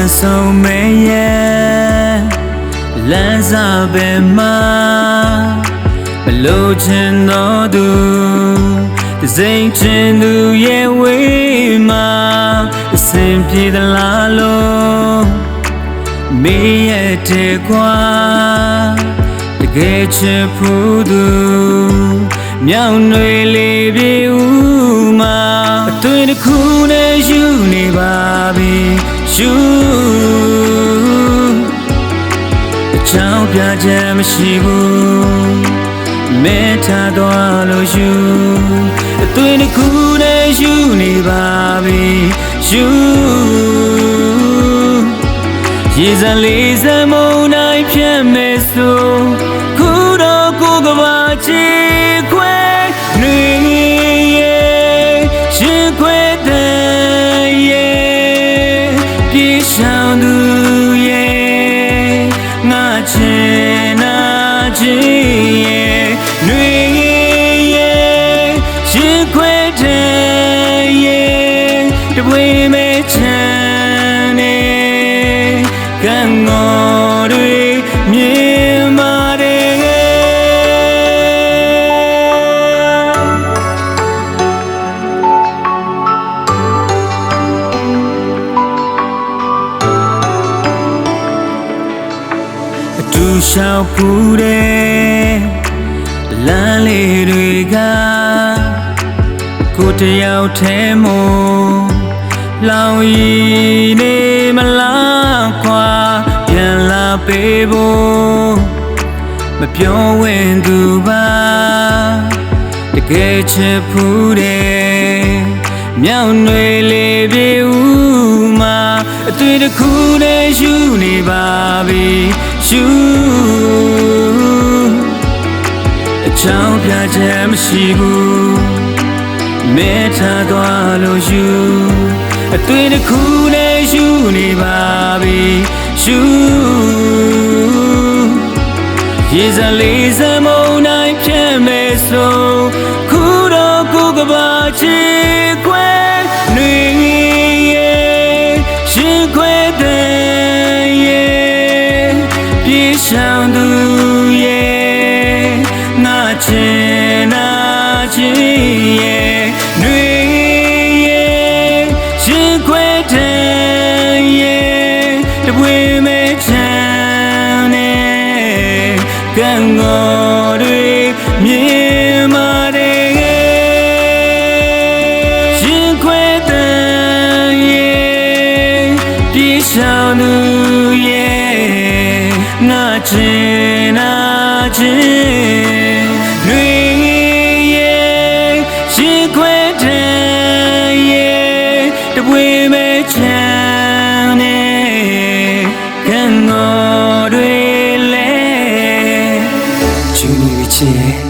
ပြန်ဆုံးမဲရဲ့လမ်းစာပဲမှာမလို့ချင်တော့သူတစိမ့်ချင်သူရဲ့ဝေးမှာအစင်ပြေသလားလို့မေးရတဲ့ကွာတကယ်ချစ်ဖို့သူမြောင်တွေလေးပြေဦးမှာအသွင်တစ်ခုနဲ့ယူနေပါပြီယူအချောင်းပြချက်မရှိဘူးမဲထားသွားလို့ယူအသွင်တစ်ခုနဲ့ယူနေပါပြီယူရေစံလေးစံမုန်တိုင်းဖြတ်မဲ့ဆိုခုတော့ကိုကဘာချီခွဲနေရဲ့ရှင်ခွဲတဲ့ရဲ့ပြေရှောင်သူရဲ့ငါချင်နာချင်ရဲ့နေရဲ့ရှင်ခွဲတဲ့ရဲ့တပွေမဲ့ချမ်းနေကံငေါ်တွေမြင်မာတယ်အတူရှောက်ဖူးတယ်လမ်းလေးတွေကကိုတယောက်ထဲမို့လောင်ရည်နေမလားခွာပြန်လာပေးဖို့မပြောဝင်သူပါတကယ်ချစ်ဖူးတယ်မြောင်တွေလေးပြေဦးမှာအတွေ့တစ်ခုနဲ့ယူနေပါပြီယူအချောင်းပြချက်မရှိဘူးမဲထားသွားလို့ယူအတွေ့တစ်ခုနဲ့ယူနေပါပြီယူရေစံလေးစံမုန်တိုင်းဖြတ်မဲ့ဆိုခုတော့ကိုကဘာချီခွဲနေရဲ့ရှင်ခွဲတဲ့ရဲ့ပြေရှောင်သူရဲ့ငါချင်နာချင်ရဲ့နေရဲ့ရှင်ခွဲတဲ့ရဲ့တပွေမဲ့ချမ်းနေကံငေါ်တွေမြင်မာတယ်ရှင်ခွဲတဲ့ရဲ့ပြေရှောင်သူရဲ့ငါချင်နာချင်တွေရဲ့ရှင်ခွဲတဲ့ရဲ့တပွေမဲ့ချမ်းနေကံငေါ်တွေလဲချူနေပြီချစ်